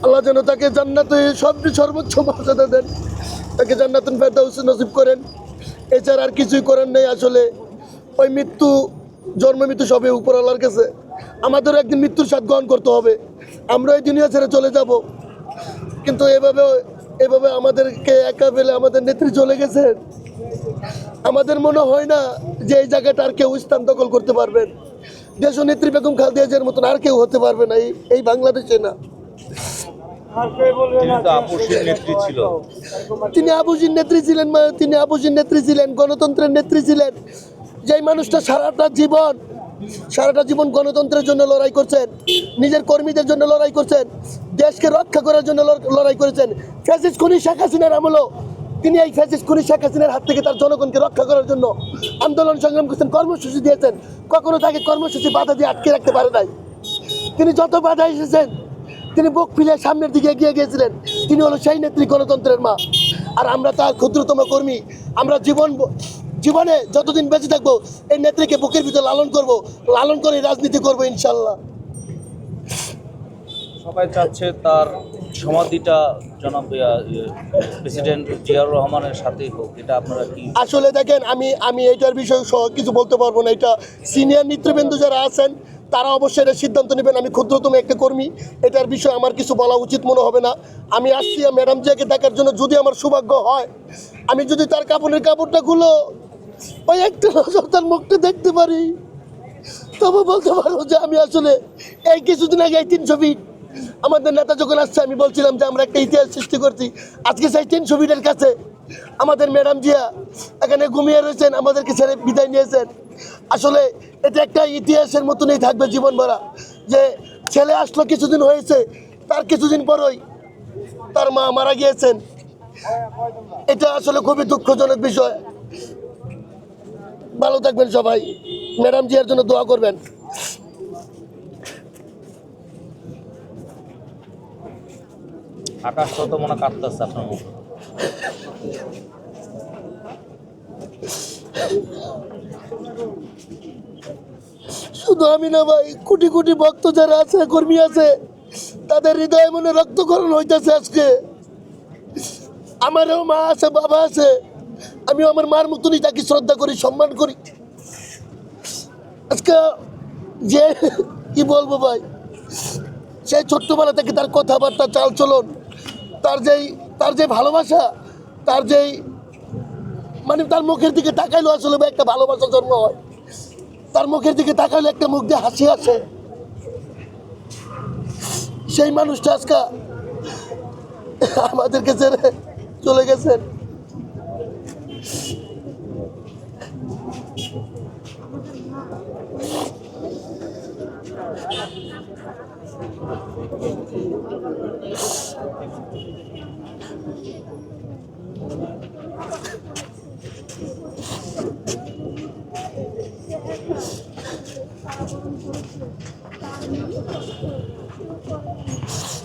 আল্লাহ যেন তাকে জান্নাতে সর্বোচ্চ মর্যাদা দেন, তাকে জান্নাতুল ফেরদাউস নসিব করেন। এছাড়া আর কিছুই করেন নেই। আসলে ওই মৃত্যু, জন্ম মৃত্যু সবই উপর আল্লাহর কাছে। আমাদেরও একদিন মৃত্যুর স্বাদ গ্রহণ করতে হবে। আমরা এই দুনিয়া ছেড়ে চলে যাব, কিন্তু এভাবে এভাবে আমাদেরকে একা ফেলে আমাদের নেত্রী চলে গেছে। আমাদের মনে হয় না যে এই জায়গাটা আর কেউ স্থান দখল করতে পারবেন। দেশ নেত্রী বেগম খালেদা জিয়ার মতন আর কেউ হতে পারবে না এই বাংলাদেশে না। তিনি তো আপসীর নেত্রী ছিল। তিনি আপসীর নেত্রী ছিলেন, তিনি আপসীর নেত্রী ছিলেন, গণতন্ত্রের নেত্রী ছিলেন। যেই মানুষটা সারাটা জীবন গণতন্ত্রের জন্য লড়াই করছেন, নিজের কর্মীদের জন্য লড়াই করছেন, দেশকে রক্ষা করার জন্য লড়াই করেছেন। ফ্যাসিস্ট খুনি শেখ হাসিনার আমলেও তিনি এই ফ্যাসিস্ট খুনি শেখ হাসিনার হাত থেকে তার জনগণকে রক্ষা করার জন্য আন্দোলন সংগ্রাম করছেন, কর্মসূচি দিয়েছেন। কখনো তাকে কর্মসূচি বাধা দিয়ে আটকে রাখতে পারে নাই। তিনি যত বাধা এসেছেন তিনি বুক ফিরে সামনের দিকে এগিয়ে গিয়েছিলেন। তিনি হলো সেই নেত্রী, গণতন্ত্রের মা। আর আমরা তার ক্ষুদ্রতম কর্মী। আমরা জীবনে যতদিন বেঁচে থাকবো এই নেত্রীকে বুকের ভিতরে লালন করে রাজনীতি করবো ইনশাল্লাহ। সবাই চাচ্ছে তার সমাধিটা জনাব প্রেসিডেন্ট জিয়াউর রহমানের সাথেই হোক, এটা আপনারা কি? আসলে দেখেন, আমি এইটার বিষয়ে কিছু বলতে পারবো না। এটা সিনিয়র নেতৃবৃন্দ যারা আছেন তারা অবশ্যই এটা সিদ্ধান্ত নেবেন। আমি ক্ষুদ্রতম একটা কর্মী, এটার বিষয়ে আমার কিছু বলা উচিত মনে হবে না। আমি আসছি ম্যাডাম জিয়াকে দেখার জন্য। যদি আমার সৌভাগ্য হয়, আমি যদি তার কাপড়টা খুলো ওই একটা নজর তার মুখটা দেখতে পারি, তবে বলতে পারবো যে আমি আসলে এই কিছুদিন আগে এই 300 ফিট আমাদের নেতা যখন আসছে, আমি বলছিলাম যে আমরা একটা ইতিহাস সৃষ্টি করছি। আজকে সেই 300 ফিটের কাছে আমাদের ম্যাডাম জিয়া এখানে ঘুমিয়ে রয়েছেন, আমাদেরকে ছেড়ে বিদায় নিয়েছেন। আসলে এটা একটা ইতিহাসের মতনই থাকবে জীবন ভরা, যে ছেলে আসলো, কিছুদিন হয়েছে, তার কিছুদিন পরই তার মা মারা গিয়েছেন। এটা আসলে খুবই দুঃখজনক বিষয়। ভালো থাকবেন সবাই, ম্যাডাম জিয়ার জন্য দোয়া করবেন। আকাশ তো মনে কাঁদতেছে আপনার মুখ। শুধু আমি না ভাই, কোটি কোটি ভক্ত যারা আছে, কর্মী আছে, তাদের হৃদয়ে মনে রক্তক্ষরণ হইতেছে আজকে। আমারও মা আছে, বাবা আছে, আমিও আমার মার মতনই তাকে শ্রদ্ধা করি, সম্মান করি। আজকে যে কি বলবো ভাই, সেই ছোট্টবেলা থেকে তার কথাবার্তা, চালচলন, তার যে ভালোবাসা, তার যেই মানে তার মুখের দিকে তাকাইলো আসলে ভাই একটা ভালোবাসা জন্ম হয়। তার মুখের দিকে তাকাইলে একটা মুখ দিয়ে হাসি আসে। সেই মানুষটা আজকে আমাদেরকে ছেড়ে চলে গেছেন।